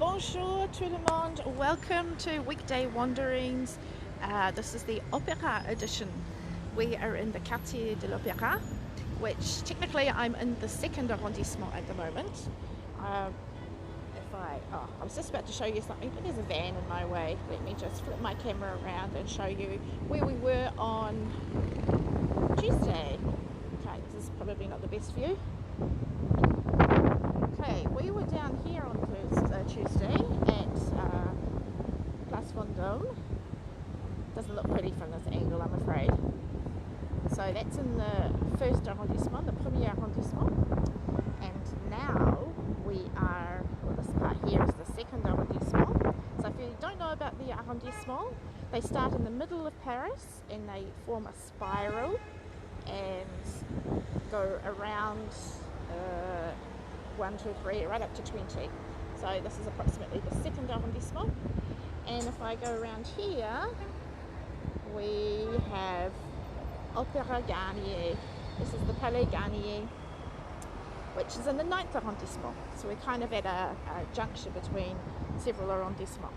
Bonjour tout le monde, welcome to Weekday Wanderings. This is the Opera edition. We are in the Quartier de l'Opéra, which technically I'm in the second arrondissement at the moment. I was just about to show you something, but there's a van in my way. Let me just flip my camera around and show you where we were on Tuesday. Okay, this is probably not the best view. Okay, we were down here on Tuesday at Place Vendôme. Doesn't look pretty from this angle, I'm afraid. So that's in the first arrondissement, the premier arrondissement. And now we are, well, this part here is the second arrondissement. So if you don't know about the arrondissement, they start in the middle of Paris and they form a spiral and go around 1, 2, 3, right up to 20. So this is approximately the second arrondissement. And if I go around here, we have Opera Garnier. This is the Palais Garnier, which is in the 9th arrondissement. So we're kind of at a juncture between several arrondissements.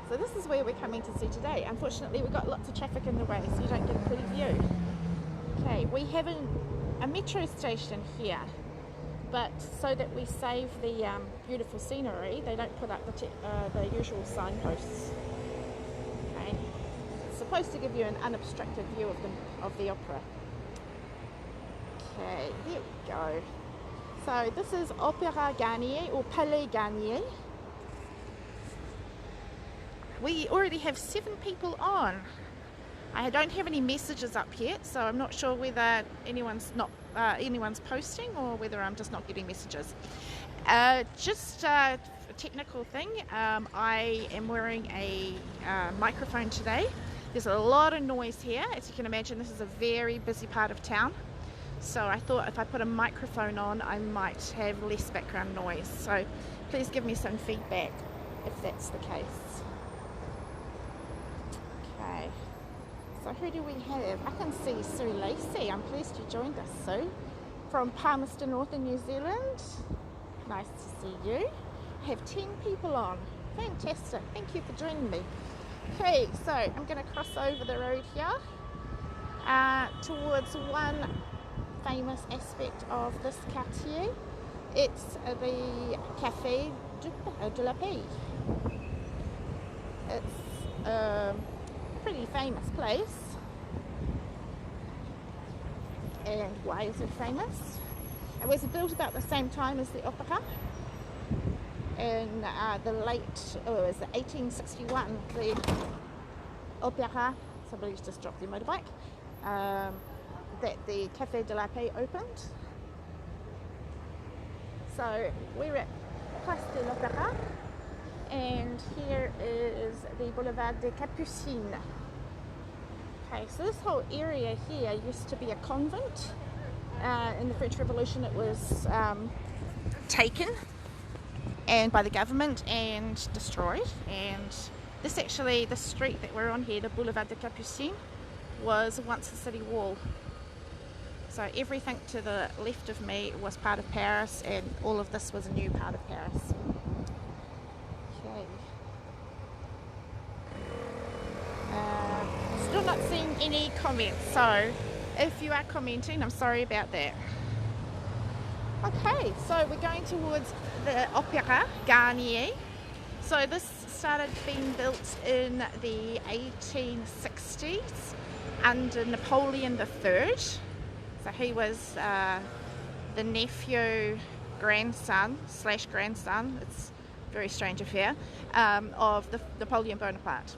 So this is where we're coming to see today. Unfortunately, we've got lots of traffic in the way, so you don't get a pretty view. Okay, we have a metro station here, but so that we save the beautiful scenery, they don't put up the usual signposts. Okay, it's supposed to give you an unobstructed view of the opera. Okay, there we go. So this is Opera Garnier or Palais Garnier. We already have 7 people on. I don't have any messages up yet, so I'm not sure whether anyone's posting or whether I'm just not getting messages. Just a technical thing. I am wearing a microphone today. There's a lot of noise here. As you can imagine, this is a very busy part of town. So I thought if I put a microphone on, I might have less background noise. So please give me some feedback if that's the case. Okay. So who do we have? I can see Sue Lacey. I'm pleased you joined us, Sue, from Palmerston, Northern New Zealand. Nice to see you. I have 10 people on. Fantastic. Thank you for joining me. Okay, so I'm going to cross over the road here towards one famous aspect of this quartier. It's the Café de la Paix. It's a pretty famous place. And why is it famous? It was built about the same time as the opera. In the late, it was 1861, the opera, somebody's just dropped their motorbike, that the Café de la Paix opened. So we're at Place de l'Opéra, and here is the Boulevard De Capucina. Okay, so this whole area here used to be a convent. In the French Revolution it was taken and by the government and destroyed, and this street that we're on here, the Boulevard De Capucine, was once a city wall. So everything to the left of me was part of Paris, and all of this was a new part of Paris. Okay. Still not seeing any comments, so if you are commenting, I'm sorry about that. Okay, so we're going towards the Opera Garnier. So this started being built in the 1860s under Napoleon III. So he was the nephew, grandson, it's a very strange affair, of the Napoleon Bonaparte.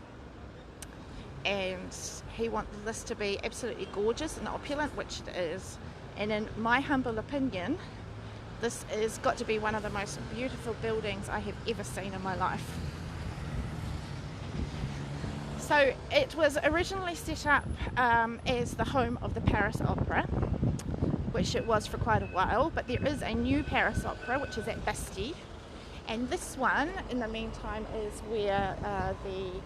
And he wanted this to be absolutely gorgeous and opulent, which it is. And in my humble opinion, this has got to be one of the most beautiful buildings I have ever seen in my life. So it was originally set up as the home of the Paris Opera, which it was for quite a while, but there is a new Paris Opera which is at Bastille, and this one in the meantime is where the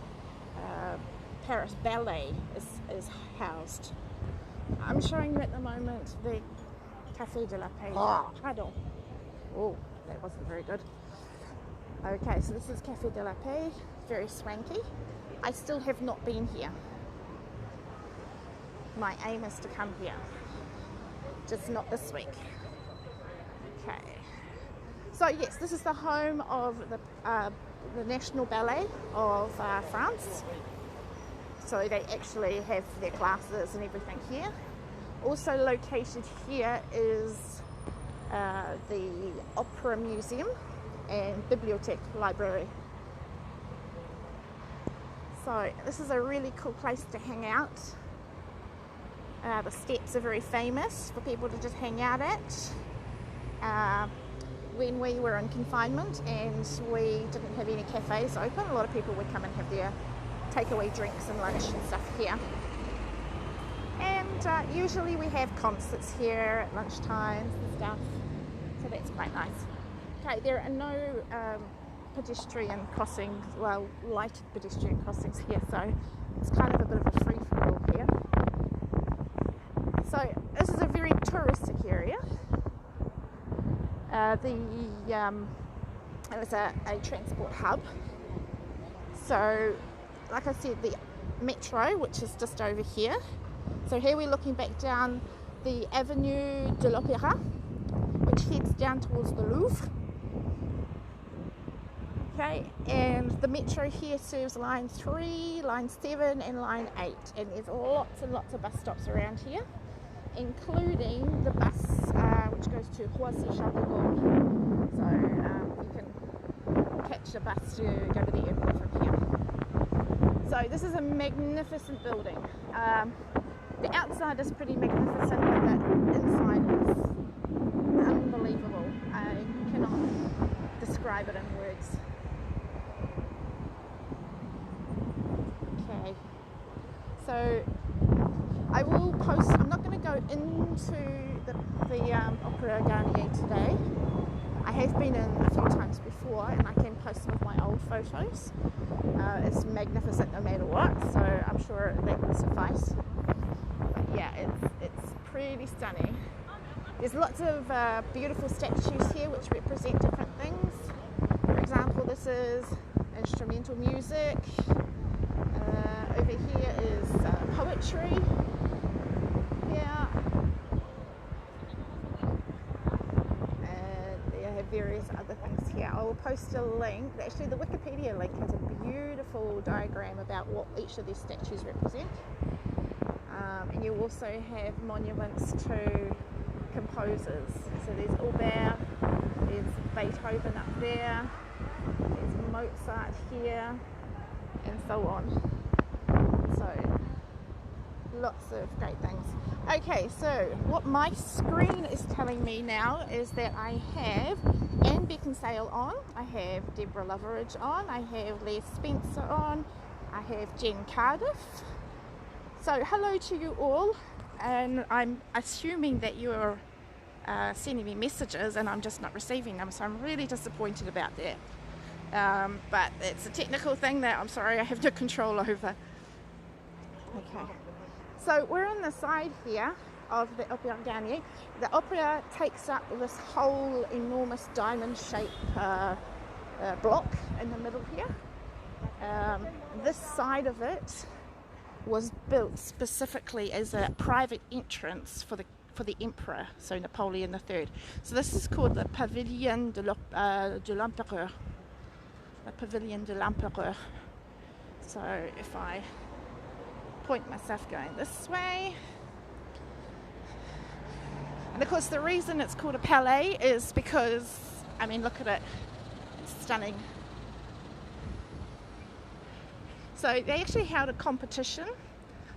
Paris Ballet is housed. I'm showing you at the moment the Café de la Paix. Pardon. Oh, that wasn't very good. Okay, so this is Café de la Paix, very swanky. I still have not been here. My aim is to come here, just not this week. Okay, so yes, this is the home of the National Ballet of France. So they actually have their classes and everything here. Also located here is the Opera Museum and Bibliothèque Library. So this is a really cool place to hang out. The steps are very famous for people to just hang out at. When we were in confinement and we didn't have any cafes open, a lot of people would come and have their takeaway drinks and lunch and stuff here. And usually we have concerts here at lunchtimes and stuff, so that's quite nice. Okay, there are no pedestrian crossings, well, lighted pedestrian crossings here, so it's kind of a bit of a free-for-all here. So this is a very touristic area. It was a transport hub. So, like I said, the metro, which is just over here. So here we're looking back down the Avenue de l'Opéra, which heads down towards the Louvre. Okay, and the metro here serves line 3, line 7 and line 8, and there's lots and lots of bus stops around here, including the bus which goes to Roissy-Charles de Gaulle. So you can catch a bus to go to the airport from here. So this is a magnificent building. The outside is pretty magnificent, but the inside is unbelievable. I cannot describe it in words. Okay, so I will post, I'm not going to go into the Opera Garnier today. I have been in a few times before and I can post some of my old photos. It's magnificent no matter what, so I'm sure that will suffice. But yeah, it's pretty stunning. There's lots of beautiful statues here which represent different things. For example, this is instrumental music. Over here is poetry. Yeah. And they have various other things here. I will post a link. Actually, the Wikipedia link has a beautiful diagram about what each of these statues represent. And you also have monuments to composers. So there's Albert, there's Beethoven up there, there's Mozart here, and so on. So lots of great things. Okay, so what my screen is telling me now is that I have Anne Beckinsale on, I have Deborah Loveridge on, I have Les Spencer on, I have Jen Cardiff. So hello to you all, and I'm assuming that you're sending me messages and I'm just not receiving them, so I'm really disappointed about that. But it's a technical thing that I'm sorry I have no control over. Okay, so we're on the side here of the Opera Garnier. The opera takes up this whole enormous diamond-shaped block in the middle here. This side of it was built specifically as a private entrance for the emperor, so Napoleon III. So this is called the Pavilion de l'Empereur. The Pavilion de l'Empereur. So if I point myself going this way, and of course the reason it's called a palais is because, I mean, look at it, it's stunning. So they actually held a competition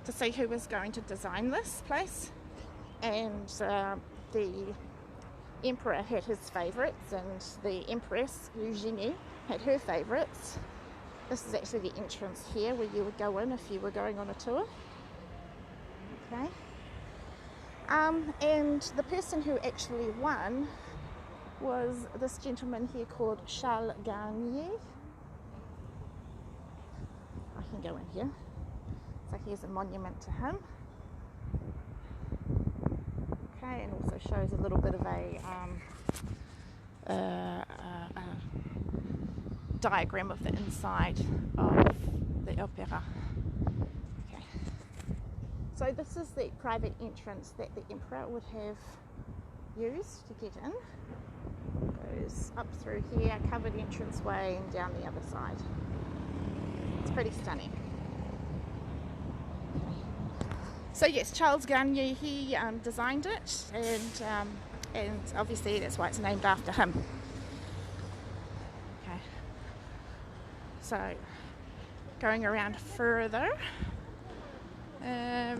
to see who was going to design this place, and the emperor had his favourites and the empress Eugenie had her favourites. This is actually the entrance here where you would go in if you were going on a tour. Okay. And the person who actually won was this gentleman here called Charles Garnier. I can go in here. So here's a monument to him. Okay, and also shows a little bit of a diagram of the inside of the opera. Okay. So this is the private entrance that the emperor would have used to get in. Goes up through here, covered entranceway, and down the other side. It's pretty stunning. So yes, Charles Garnier, he designed it, and obviously that's why it's named after him. Okay. So going around further, I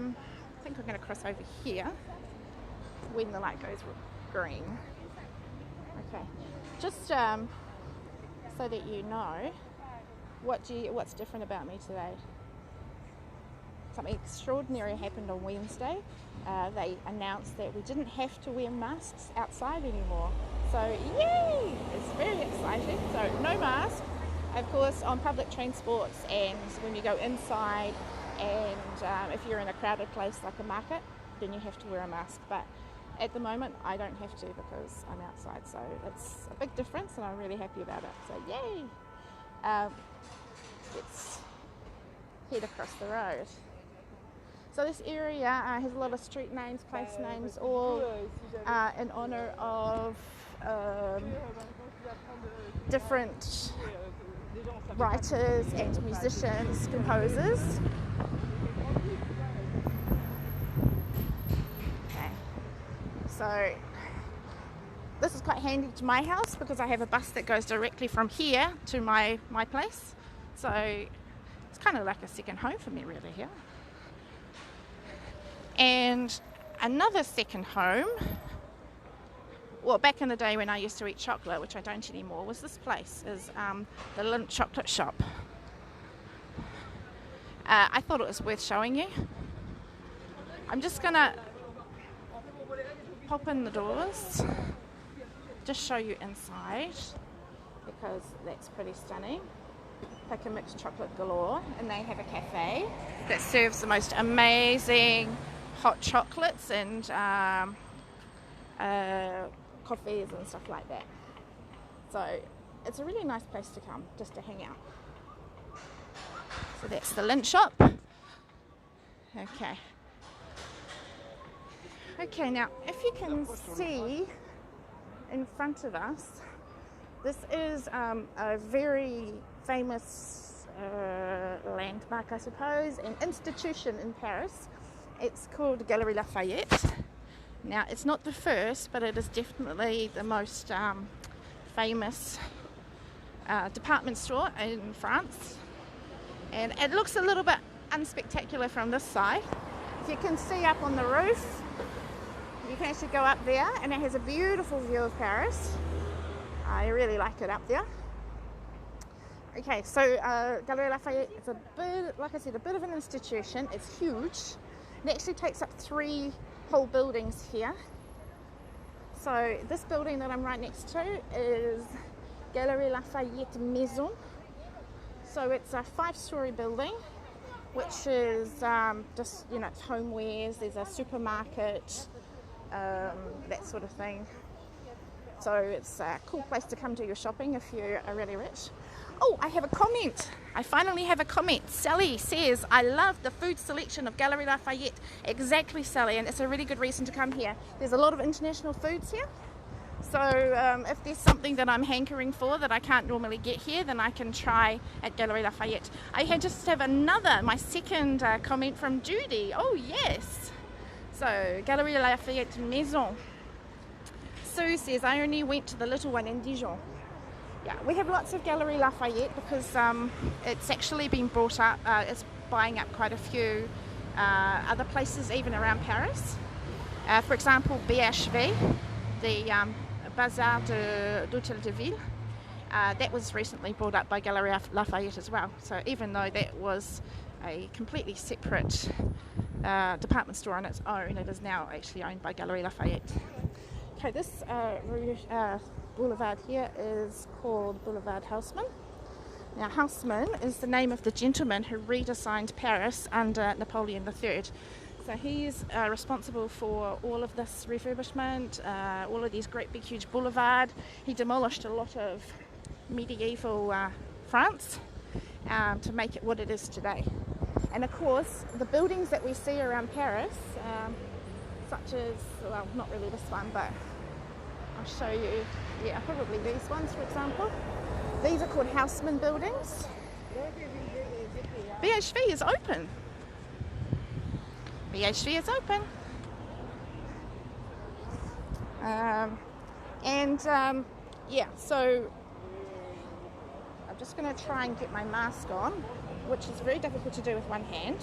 think we're going to cross over here when the light goes green. Okay, just so that you know what's different about me today. Something extraordinary happened on Wednesday. They announced that we didn't have to wear masks outside anymore. So yay! It's very exciting. So no mask, of course, on public transports and when you go inside, and if you're in a crowded place like a market, then you have to wear a mask. But at the moment, I don't have to because I'm outside. So it's a big difference, and I'm really happy about it. So yay! Let's head across the road. So this area has a lot of street names, place names, all in honour of different writers and musicians, composers. Okay. So this is quite handy to my house because I have a bus that goes directly from here to my place. So it's kind of like a second home for me really here. And another second home, well, back in the day when I used to eat chocolate, which I don't anymore, was this place, is the Lint chocolate shop. I thought it was worth showing you. I'm just going to pop in the doors, just show you inside, because that's pretty stunning. Pick and mix chocolate galore, and they have a cafe that serves the most amazing hot chocolates and coffees and stuff like that. So it's a really nice place to come just to hang out. So that's the Lint shop. Okay, now if you can see in front of us, this is a very famous landmark, I suppose, an institution in Paris. It's called Galerie Lafayette. Now, it's not the first, but it is definitely the most famous department store in France. And it looks a little bit unspectacular from this side. If you can see up on the roof, you can actually go up there, and it has a beautiful view of Paris. I really like it up there. Okay, so Galerie Lafayette is a bit, like I said, a bit of an institution. It's huge. It actually takes up 3 whole buildings here. So this building that I'm right next to is Galerie Lafayette Maison. So it's a 5-story building, which is just, you know, it's homewares. There's a supermarket, that sort of thing. So it's a cool place to come do your shopping if you are really rich. Oh, I have a comment. I finally have a comment. Sally says, I love the food selection of Galerie Lafayette. Exactly, Sally, and it's a really good reason to come here. There's a lot of international foods here. So if there's something that I'm hankering for that I can't normally get here, then I can try at Galerie Lafayette. I just have my second comment from Judy. Oh, yes. So, Galerie Lafayette Maison. Sue says, I only went to the little one in Dijon. Yeah, we have lots of Galerie Lafayette because it's actually been brought up, it's buying up quite a few other places even around Paris. For example, BHV, the Bazar d'Hôtel de Ville, that was recently brought up by Galerie Lafayette as well. So even though that was a completely separate department store on its own, it is now actually owned by Galerie Lafayette. Okay, this boulevard here is called Boulevard Haussmann. Now, Haussmann is the name of the gentleman who redesigned Paris under Napoleon III. So he's responsible for all of this refurbishment, all of these great big huge boulevard. He demolished a lot of medieval France to make it what it is today. And of course, the buildings that we see around Paris, such as, well, not really this one, but I'll show you, yeah, probably these ones, for example. These are called Haussmann buildings. BHV is open. BHV is open. Yeah, so I'm just going to try and get my mask on, which is very difficult to do with one hand.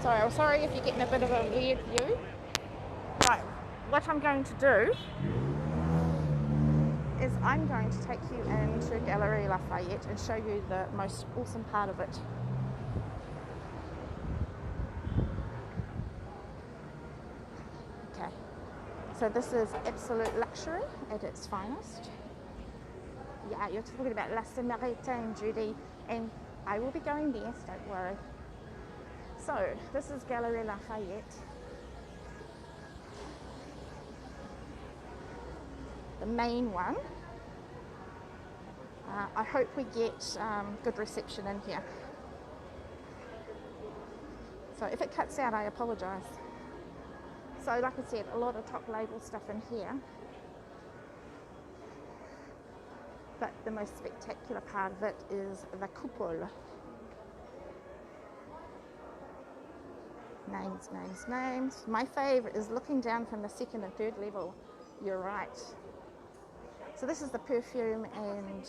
So I'm sorry if you're getting a bit of a weird view. Right, what I'm going to do is I'm going to take you into Galerie Lafayette and show you the most awesome part of it. Okay, so this is absolute luxury at its finest. Yeah, you're talking about La Samaritaine, Judy, and I will be going there, so don't worry. So, this is Galerie Lafayette. The main one. I hope we get good reception in here. So if it cuts out, I apologise. So like I said, a lot of top label stuff in here. But the most spectacular part of it is the coupole. Names, names, names. My favourite is looking down from the second and third level. You're right. So this is the perfume and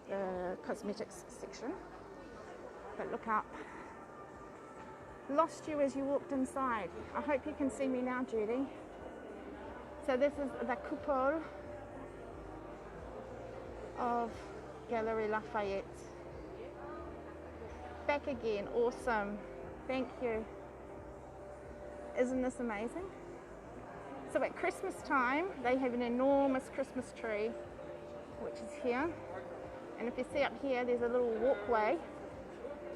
the cosmetics section. But look up. Lost you as you walked inside. I hope you can see me now, Judy. So this is the coupole of Galerie Lafayette. Back again, awesome. Thank you. Isn't this amazing? So at Christmas time, they have an enormous Christmas tree, which is here. And if you see up here, there's a little walkway,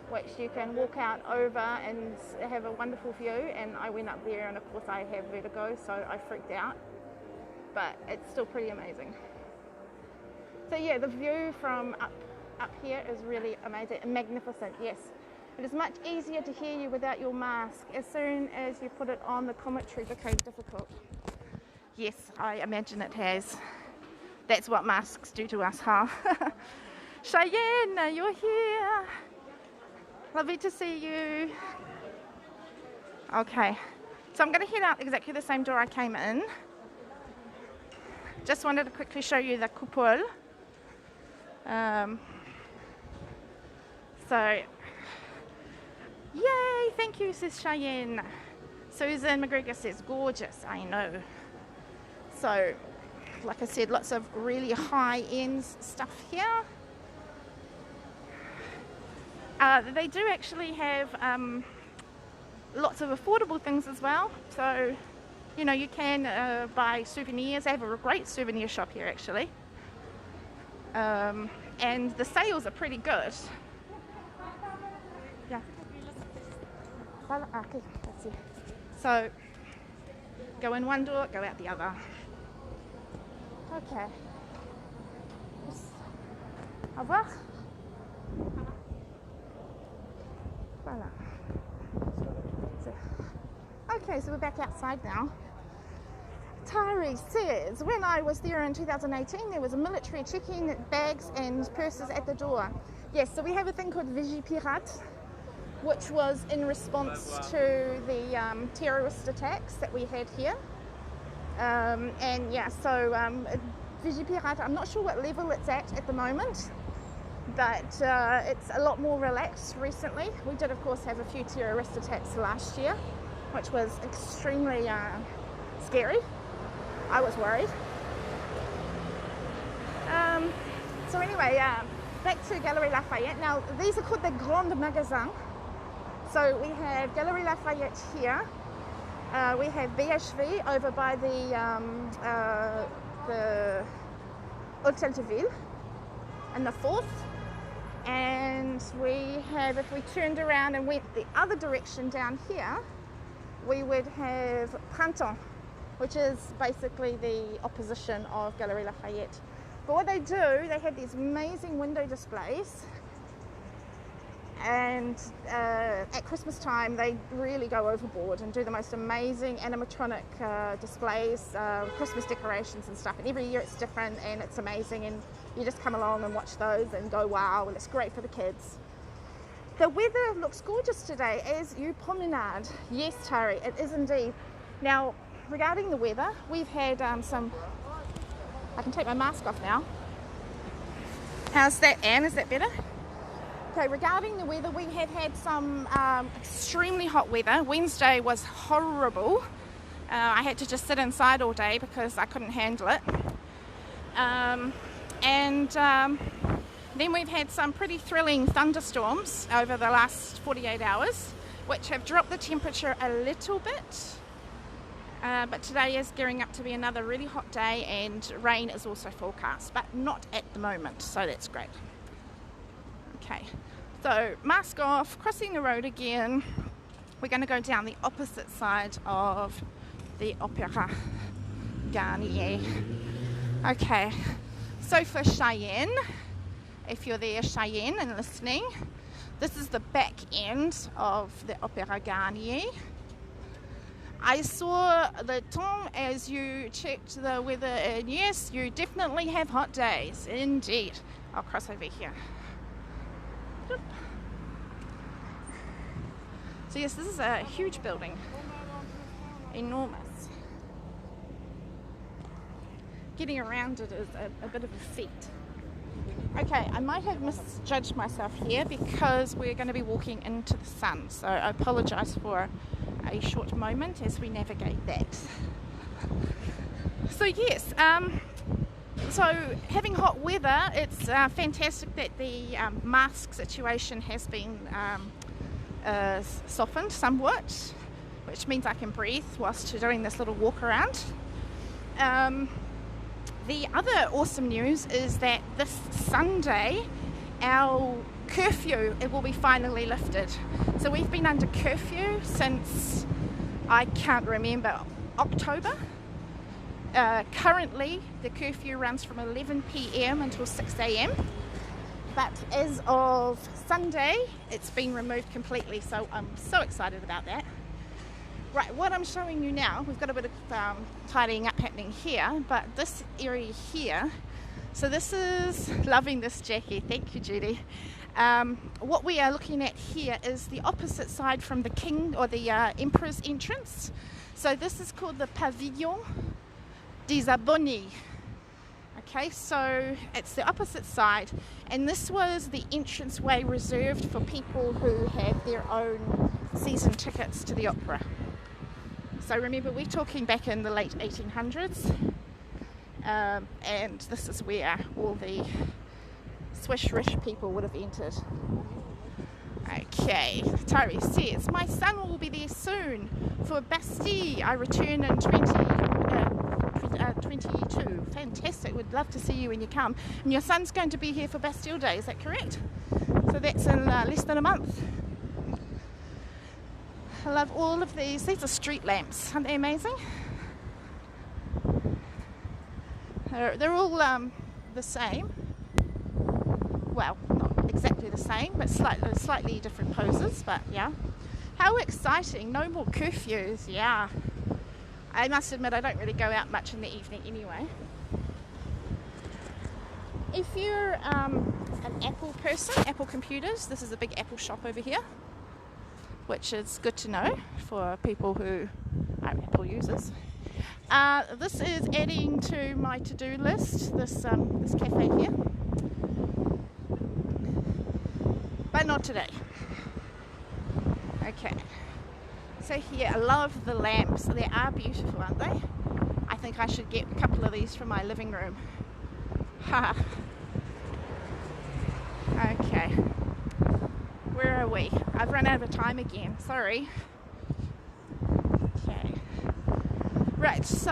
which you can walk out over and have a wonderful view. And I went up there, and of course I have vertigo, so I freaked out. But it's still pretty amazing. So yeah, the view from up here is really amazing and magnificent, yes. It is much easier to hear you without your mask. As soon as you put it on, the commentary became difficult. Yes, I imagine it has. That's what masks do to us, huh? Cheyenne, you're here. Lovely to see you. Okay, so I'm going to head out exactly the same door I came in. Just wanted to quickly show you the coupole. So, yay, thank you, says Cheyenne. Susan McGregor says, gorgeous, I know. So, like I said, lots of really high-end stuff here. They do actually have lots of affordable things as well. So, you know, you can buy souvenirs. They have a great souvenir shop here, actually. And the sales are pretty good. Yeah. Okay, that's it. So, go in one door, go out the other. Okay. Au revoir. Voilà. Okay, so we're back outside now. Tari says, when I was there in 2018, there was a military checking bags and purses at the door. Yes, so we have a thing called Vigipirate, which was in response to the terrorist attacks that we had here. And yeah, so Vigipirate, I'm not sure what level it's at the moment, but it's a lot more relaxed recently. We did, of course, have a few terrorist attacks last year, which was extremely scary. I was worried. So anyway, back to Galerie Lafayette. Now, these are called the Grand Magasin. So we have Galerie Lafayette here. We have BHV over by the Hotel de Ville and the fourth. And we have, if we turned around and went the other direction down here, we would have Printemps, which is basically the opposition of Galerie Lafayette. But what they do, they have these amazing window displays, and at Christmas time they really go overboard and do the most amazing animatronic displays, Christmas decorations and stuff, and every year it's different and it's amazing, and you just come along and watch those and go wow, and it's great for the kids. The weather looks gorgeous today, as you promenade. Yes, Tari, it is indeed. Now, regarding the weather, we've had some, I can take my mask off now. How's that, Anne? Is that better? Okay, regarding the weather, we have had some extremely hot weather. Wednesday was horrible. I had to just sit inside all day because I couldn't handle it. Then we've had some pretty thrilling thunderstorms over the last 48 hours, which have dropped the temperature a little bit. But today is gearing up to be another really hot day, and rain is also forecast, but not at the moment, so that's great. Okay, so mask off, crossing the road again. We're going to go down the opposite side of the Opera Garnier. Okay, so for Cheyenne, if you're there, Cheyenne, and listening, this is the back end of the Opera Garnier. I saw the time as you checked the weather, and yes, you definitely have hot days, indeed. I'll cross over here. So yes, this is a huge building, enormous. Getting around it is a bit of a feat. Okay, I might have misjudged myself here because we're going to be walking into the sun, so I apologise for a short moment as we navigate that. So yes, so having hot weather, it's fantastic that the mask situation has been softened somewhat, which means I can breathe whilst doing this little walk around. The other awesome news is that this Sunday our curfew, it will be finally lifted. So we've been under curfew since, I can't remember, October. Currently the curfew runs from 11 p.m. until 6 a.m. But as of Sunday it's been removed completely, so I'm so excited about that. Right, what I'm showing you now, we've got a bit of tidying up happening here, but this area here, so this is, loving this, Jacqui, thank you, Judy. What we are looking at here is the opposite side from the king or the emperor's entrance. So this is called the Pavilion des Abonnés. Okay, so it's the opposite side, and this was the entranceway reserved for people who have their own season tickets to the opera. So remember, we're talking back in the late 1800s, and this is where all the Swiss rich people would have entered. Okay, Tari says, my son will be there soon for Bastille. I return in 2022. Fantastic, we'd love to see you when you come. And your son's going to be here for Bastille Day, is that correct? So that's in less than a month. I love all of these. These are street lamps. Aren't they amazing? They're all the same. Well, not exactly the same, but slightly different poses, but yeah. How exciting. No more curfews. Yeah. I must admit, I don't really go out much in the evening anyway. If you're an Apple person, Apple computers, this is a big Apple shop over here, which is good to know for people who are Apple users. This is adding to my to-do list, this cafe here, but not today. Okay, so here, I love the lamps. They are beautiful, aren't they? I think I should get a couple of these for my living room. Ha. Okay. Where are we? I've run out of time again, sorry. Okay. Right, so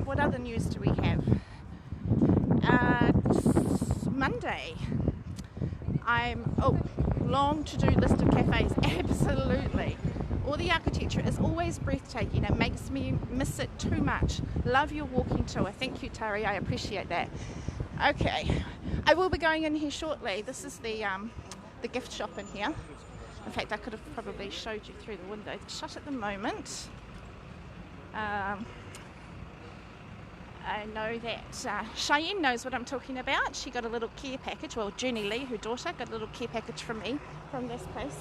what other news do we have? Monday. Long to-do list of cafes, absolutely. All the architecture is always breathtaking. It makes me miss it too much. Love your walking tour. Thank you, Tari, I appreciate that. Okay, I will be going in here shortly. This is the gift shop in here. In fact, I could have probably showed you through the window. It's shut at the moment. I know that Cheyenne knows what I'm talking about. She got a little care package, well, Jenny Lee, her daughter, got a little care package from me from this place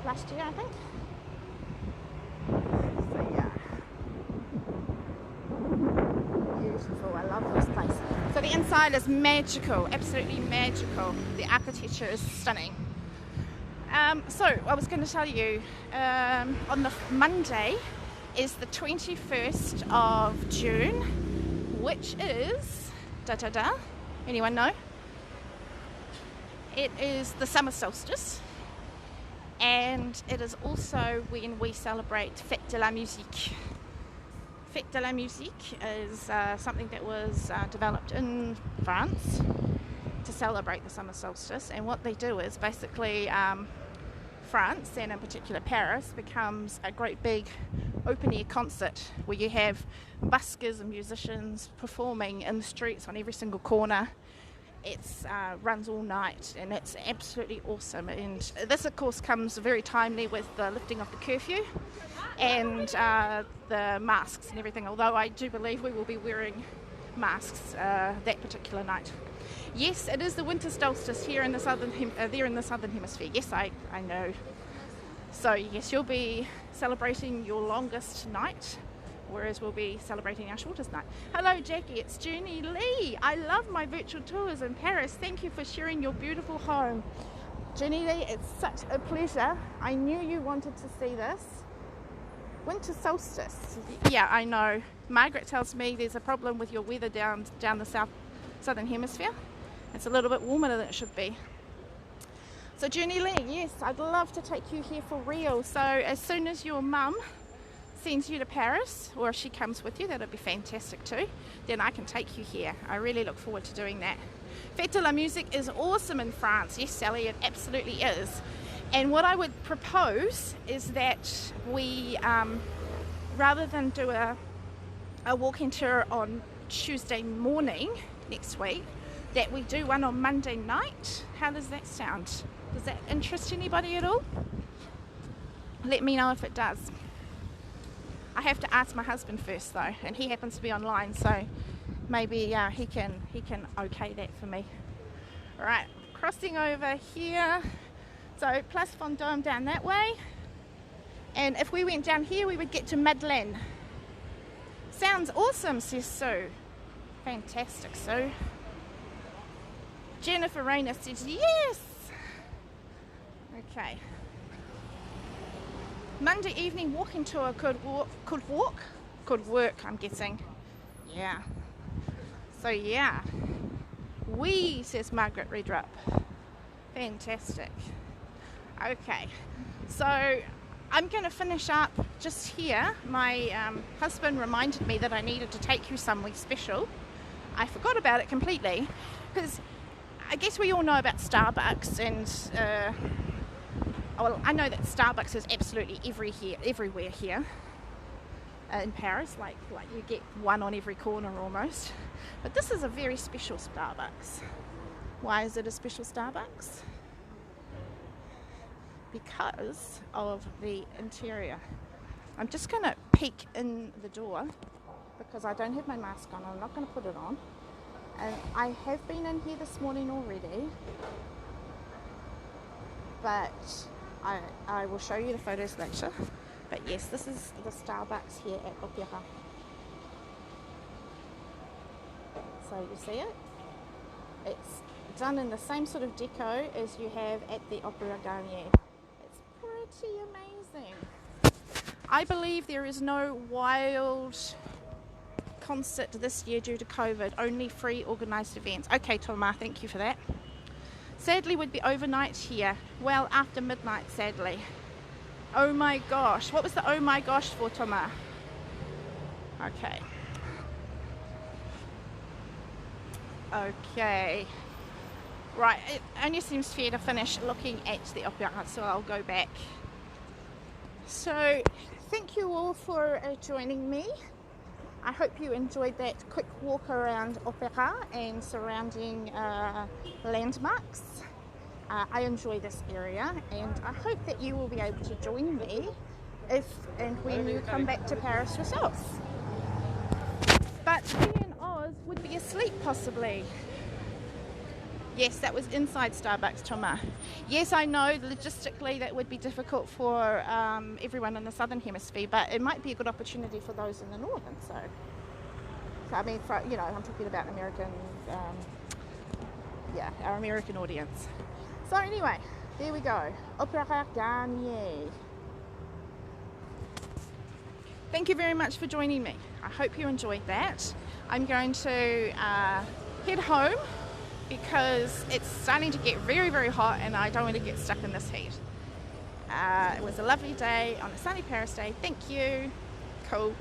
last year, I think. So yeah, beautiful. I love this place. So the inside is magical, absolutely magical. The architecture is stunning. So I was going to tell you, on the Monday is the 21st of June, which is, anyone know? It is the summer solstice, and it is also when we celebrate Fête de la Musique. Fête de la Musique is something that was developed in France to celebrate the summer solstice, and what they do is basically France, and in particular Paris, becomes a great big open-air concert where you have buskers and musicians performing in the streets on every single corner. It runs all night, and it's absolutely awesome. And this, of course, comes very timely with the lifting of the curfew and the masks and everything, although I do believe we will be wearing masks that particular night. Yes, it is the winter solstice here in the southern hemisphere. Yes, I know. So yes, you'll be celebrating your longest night, whereas we'll be celebrating our shortest night. Hello Jacqui, it's Jenny Lee. I love my virtual tours in Paris. Thank you for sharing your beautiful home. Jenny Lee, it's such a pleasure. I knew you wanted to see this. Winter solstice. Yeah, I know. Margaret tells me there's a problem with your weather down the southern hemisphere. It's a little bit warmer than it should be. So Jenny Lee, yes, I'd love to take you here for real. So as soon as your mum sends you to Paris, or if she comes with you, that'd be fantastic too, then I can take you here. I really look forward to doing that. Fête de la Musique is awesome in France. Yes, Sally, it absolutely is. And what I would propose is that we, rather than do a walking tour on Tuesday morning next week, that we do one on Monday night. How does that sound? Does that interest anybody at all? Let me know if it does. I have to ask my husband first though, and he happens to be online, so maybe he can okay that for me. All right, crossing over here. So Place Vendôme down that way, and if we went down here we would get to Madeleine. Sounds awesome, says Sue. Fantastic, Sue. Jennifer Rayner says yes. Okay. Monday evening walking tour could work, I'm guessing. Yeah. So yeah. Says Margaret Redrup. Fantastic. Okay. So I'm going to finish up just here. My husband reminded me that I needed to take you somewhere special. I forgot about it completely, because I guess we all know about Starbucks, and well, I know that Starbucks is absolutely everywhere here in Paris. Like you get one on every corner almost. But this is a very special Starbucks. Why is it a special Starbucks? Because of the interior. I'm just going to peek in the door because I don't have my mask on. I'm not going to put it on. And I have been in here this morning already, but I will show you the photos later. But yes, this is the Starbucks here at Opera. So you see it? It's done in the same sort of deco as you have at the Opera Garnier. It's pretty amazing. I believe there is no wild concert this year due to COVID, only free organised events. Okay, Thomas, thank you for that. Sadly, would be overnight here. Well, after midnight, sadly. Oh my gosh. What was the oh my gosh for, Thomas? Okay. Okay. Right, it only seems fair to finish looking at the opera, so I'll go back. So, thank you all for joining me. I hope you enjoyed that quick walk around Opera and surrounding landmarks. I enjoy this area, and I hope that you will be able to join me if and when you come back to Paris yourself. But me in Oz would be asleep possibly. Yes, that was inside Starbucks, Thomas. Yes, I know logistically that would be difficult for everyone in the southern hemisphere, but it might be a good opportunity for those in the northern. So I mean, for, you know, I'm talking about American, our American audience. So anyway, there we go. Opera Garnier. Thank you very much for joining me. I hope you enjoyed that. I'm going to head home because it's starting to get very, very hot and I don't want to get stuck in this heat. It was a lovely day on a sunny Paris day. Thank you. Cool.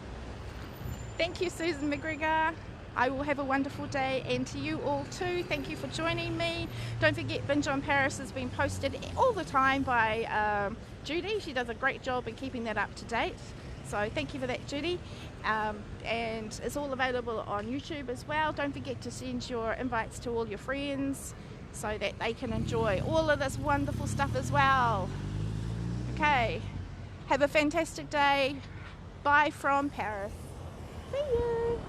Thank you, Susan McGregor. I will have a wonderful day, and to you all too, thank you for joining me. Don't forget, Binge on Paris has been posted all the time by Judy. She does a great job in keeping that up to date. So thank you for that, Judy. And it's all available on YouTube as well. Don't forget to send your invites to all your friends so that they can enjoy all of this wonderful stuff as well. Okay, have a fantastic day. Bye from Paris. See you.